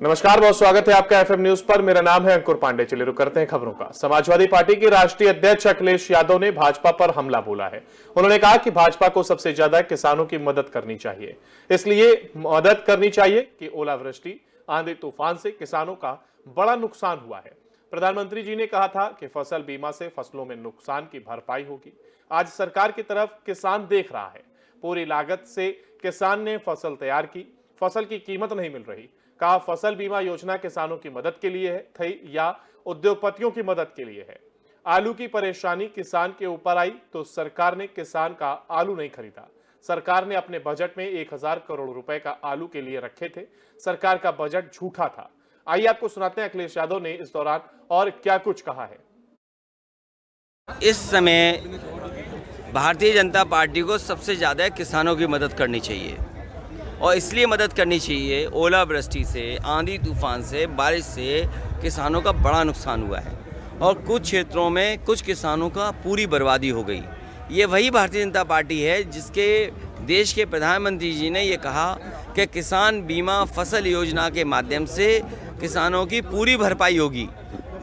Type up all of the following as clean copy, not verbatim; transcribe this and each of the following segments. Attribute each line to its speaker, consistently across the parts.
Speaker 1: नमस्कार, बहुत स्वागत है आपका एफएम न्यूज पर। मेरा नाम है अंकुर पांडे। चलिए रुक करते हैं खबरों का। समाजवादी पार्टी के राष्ट्रीय अध्यक्ष अखिलेश यादव ने भाजपा पर हमला बोला है। उन्होंने कहा कि भाजपा को सबसे ज्यादा किसानों की मदद करनी चाहिए, इसलिए मदद करनी चाहिए कि ओलावृष्टि, आंधी तूफान से किसानों का बड़ा नुकसान हुआ है। प्रधानमंत्री जी ने कहा था कि फसल बीमा से फसलों में नुकसान की भरपाई होगी। आज सरकार की तरफ किसान देख रहा है। पूरी लागत से किसान ने फसल तैयार की, फसल की कीमत नहीं मिल रही। कहा फसल बीमा योजना किसानों की मदद के लिए थी या उद्योगपतियों की मदद के लिए है। आलू की परेशानी किसान के ऊपर आई तो सरकार ने किसान का आलू नहीं खरीदा। सरकार ने अपने बजट में 1000 करोड़ रुपए का आलू के लिए रखे थे। सरकार का बजट झूठा था। आइए आपको सुनाते हैं अखिलेश यादव ने इस दौरान और क्या कुछ कहा है।
Speaker 2: इस समय भारतीय जनता पार्टी को सबसे ज़्यादा किसानों की मदद करनी चाहिए और इसलिए मदद करनी चाहिए, ओलावृष्टि से, आंधी तूफान से, बारिश से किसानों का बड़ा नुकसान हुआ है और कुछ क्षेत्रों में कुछ किसानों का पूरी बर्बादी हो गई। ये वही भारतीय जनता पार्टी है जिसके देश के प्रधानमंत्री जी ने ये कहा कि किसान बीमा फसल योजना के माध्यम से किसानों की पूरी भरपाई होगी।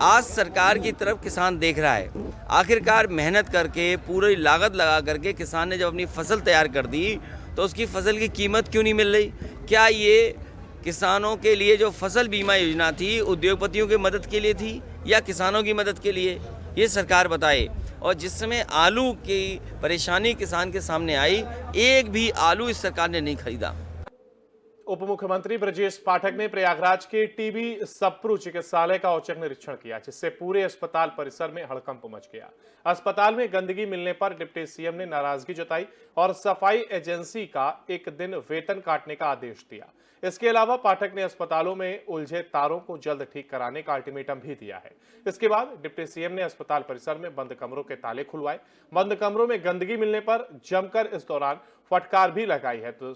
Speaker 2: आज सरकार की तरफ किसान देख रहा है। आखिरकार मेहनत करके, पूरी लागत लगा करके किसान ने जब अपनी फसल तैयार कर दी तो उसकी फसल की कीमत क्यों नहीं मिल रही? क्या ये किसानों के लिए जो फसल बीमा योजना थी उद्योगपतियों की मदद के लिए थी या किसानों की मदद के लिए? ये सरकार बताए। और जिस समय आलू की परेशानी किसान के सामने आई, एक भी आलू इस सरकार ने नहीं खरीदा।
Speaker 1: उप मुख्यमंत्री ब्रजेश पाठक ने प्रयागराज के टीबी सप्रू चिकित्सालय का औचक निरीक्षण किया, जिससे पूरे अस्पताल परिसर में हड़कंप मच गया। अस्पताल में गंदगी मिलने पर डिप्टी सीएम ने नाराजगी जताई और सफाई एजेंसी का एक दिन वेतन काटने का आदेश दिया। इसके अलावा पाठक ने अस्पतालों में उलझे तारों को जल्द ठीक कराने का अल्टीमेटम भी दिया है। इसके बाद डिप्टी सीएम ने अस्पताल परिसर में बंद कमरों के ताले खुलवाए। बंद कमरों में गंदगी मिलने पर जमकर इस दौरान फटकार भी लगाई है। तो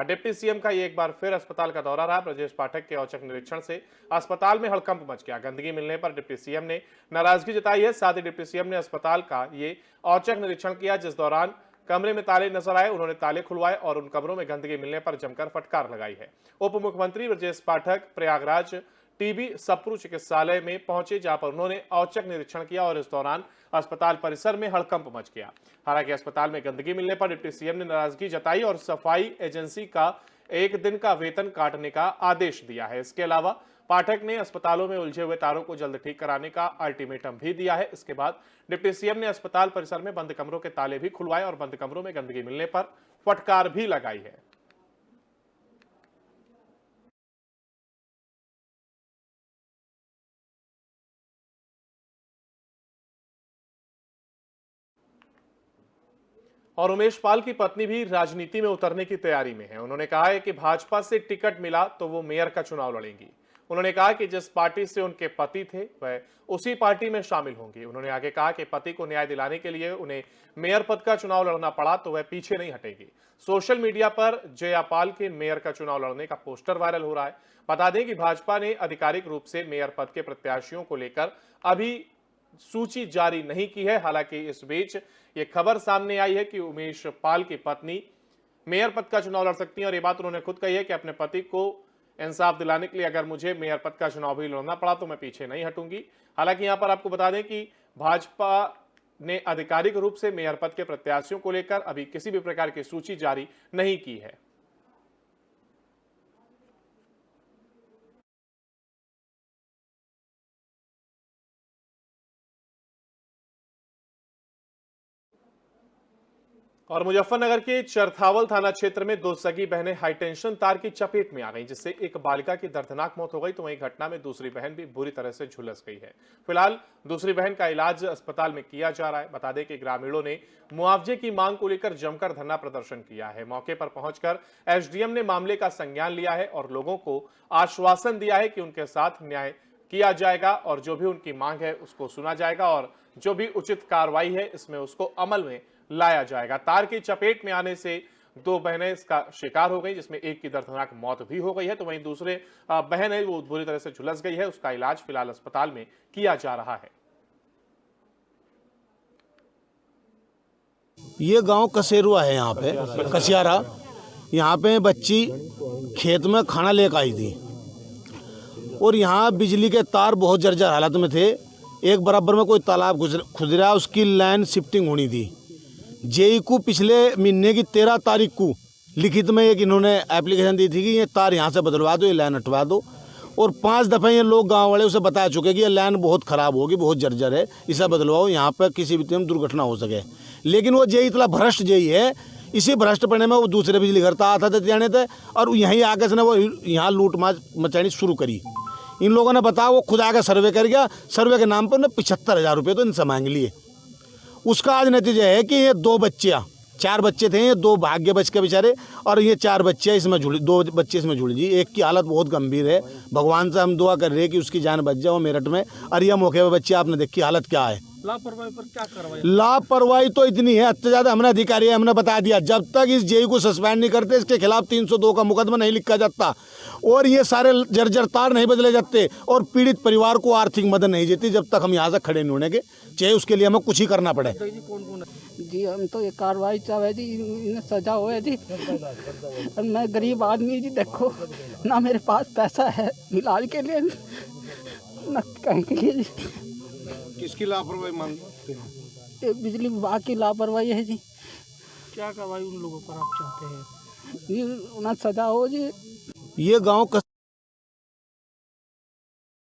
Speaker 1: डिप्टी सीएम का ये एक बार फिर अस्पताल का दौरा रहा। ब्रजेश पाठक के औचक निरीक्षण से अस्पताल में हड़कंप मच गया। गंदगी मिलने पर डिप्टी सीएम ने नाराजगी जताई है। साथ ही डिप्टी सीएम ने अस्पताल का ये औचक निरीक्षण किया, जिस दौरान कमरे में ताले नजर आए। उन्होंने ताले खुलवाए और उन कमरों में गंदगी मिलने पर जमकर फटकार लगाई है। उप मुख्यमंत्री ब्रजेश पाठक प्रयागराज टीबी सप्रू चिकित्सालय में पहुंचे, जहां पर उन्होंने औचक निरीक्षण किया और इस दौरान अस्पताल परिसर में हड़कंप मच गया। हालांकि अस्पताल में गंदगी मिलने पर डिप्टी सीएम ने नाराजगी जताई और सफाई एजेंसी का एक दिन का वेतन काटने का आदेश दिया है। इसके अलावा पाठक ने अस्पतालों में उलझे हुए तारों को जल्द ठीक कराने का अल्टीमेटम भी दिया है। इसके बाद डिप्टी सीएम ने अस्पताल परिसर में बंद कमरों के ताले भी खुलवाए और बंद कमरों में गंदगी मिलने पर फटकार भी लगाई है। और उमेश पाल की पत्नी भी राजनीति में उतरने की तैयारी में है। उन्होंने कहा है कि भाजपा से टिकट मिला तो वो मेयर का चुनाव लड़ेंगी। उन्होंने कहा कि जिस पार्टी से उनके पति थे वह उसी पार्टी में शामिल होंगी। उन्होंने आगे कहा कि पति को न्याय दिलाने के लिए उन्हें मेयर पद का चुनाव लड़ना पड़ा तो वह पीछे नहीं हटेंगी। सोशल मीडिया पर जयापाल के मेयर का चुनाव लड़ने का पोस्टर वायरल हो रहा है। बता दें कि भाजपा ने आधिकारिक रूप से मेयर पद के प्रत्याशियों को लेकर अभी सूची जारी नहीं की है। हालांकि इस बीच ये खबर सामने आई है कि उमेश पाल की पत्नी मेयर पद का चुनाव लड़ सकती हैं और ये बात उन्होंने खुद कही है कि अपने पति को इंसाफ दिलाने के लिए अगर मुझे मेयर पद का चुनाव भी लड़ना पड़ा तो मैं पीछे नहीं हटूंगी। हालांकि यहां पर आपको बता दें कि भाजपा ने आधिकारिक रूप से मेयर पद के प्रत्याशियों को लेकर अभी किसी भी प्रकार की सूची जारी नहीं की है। और मुजफ्फरनगर के चरथावल थाना क्षेत्र में दो सगी बहनें हाईटेंशन तार की चपेट में आ गईं, जिससे एक बालिका की दर्दनाक मौत हो गई। तो वहीं घटना में दूसरी बहन भी बुरी तरह से झुलस गई है। फिलहाल दूसरी बहन का इलाज अस्पताल में किया जा रहा है। बता दें कि ग्रामीणों ने मुआवजे की मांग को लेकर जमकर धरना प्रदर्शन किया है। मौके पर पहुंचकर एसडीएम ने मामले का संज्ञान लिया है और लोगों को आश्वासन दिया है कि उनके साथ न्याय किया जाएगा और जो भी उनकी मांग है उसको सुना जाएगा और जो भी उचित कार्रवाई है इसमें उसको अमल में लाया जाएगा। तार की चपेट में आने से दो बहनें इसका शिकार हो गई, जिसमें एक की दर्दनाक मौत भी हो गई है। तो वहीं दूसरे बहन है वो बुरी तरह से झुलस गई है। उसका इलाज फिलहाल अस्पताल में किया जा रहा है।
Speaker 3: ये गांव कसेरुआ है, यहाँ पे कसियारा। यहाँ पे बच्ची खेत में खाना लेकर आई थी। और यहाँ बिजली के तार बहुत जर्जर हालत में थे। एक बराबर में कोई तालाब खुद रहा, उसकी लाइन शिफ्टिंग होनी थी। जेई को पिछले महीने की 13 तारीख को लिखित में एक इन्होंने एप्लीकेशन दी थी कि ये तार यहाँ से बदलवा दो, ये लाइन हटवा दो। और 5 दफ़े ये लोग गांव वाले उसे बता चुके कि ये लाइन बहुत ख़राब होगी, बहुत जर्जर है, इसे बदलवाओ, यहाँ पर किसी भी टाइम दुर्घटना हो सके। लेकिन वो जेई इतना भ्रष्ट जेई है, इसी भ्रष्ट पड़ने में वो दूसरे बिजली घर आता था जाने थे, और यहीं आके से वो यहाँ लूट मचानी शुरू करी। इन लोगों ने बताया, वो खुद आके सर्वे कर गया, सर्वे के नाम पर 75,000 रुपये तो इनसे मांग लिए। उसका आज नतीजा है कि ये 2 बच्चियाँ, 4 बच्चे थे, ये 2 भाग्य बच के बेचारे, और ये 4 बच्चे इसमें जुड़ी, 2 बच्चे इसमें जुड़ी जी। एक की हालत बहुत गंभीर है, भगवान से हम दुआ कर रहे हैं कि उसकी जान बच जाए, वो मेरठ में। और यह मौके पर बच्चे आपने देखी हालत क्या है।
Speaker 4: लापरवाही पर क्या कार्रवाई?
Speaker 3: लापरवाही तो इतनी है, अत्याचार ज़्यादा हमने अधिकारी है, हमने बता दिया, जब तक इस जेई को सस्पेंड नहीं करते, इसके खिलाफ 302 का मुकदमा नहीं लिखा जाता, और ये सारे जर्जर तार नहीं बदले जाते, और पीड़ित परिवार को आर्थिक मदद नहीं देती, जब तक हम यहाँ से खड़े नहीं होने के, चाहे उसके लिए हमें कुछ ही करना पड़े।
Speaker 4: जी हम तो ये कार्रवाई चाहे जी, इन्हें सजा हो जी। मैं गरीब आदमी जी, देखो ना मेरे पास पैसा है इलाज के लिए, न कहीं के लिए जी।
Speaker 3: किसकी लापरवाही मांगते हैं?
Speaker 4: ये बिजली विभाग की लापरवाही है जी। क्या कार्रवाई उन लोगों पर आप चाहते हैं जी? उन्हें सजा हो जी।
Speaker 3: ये गांव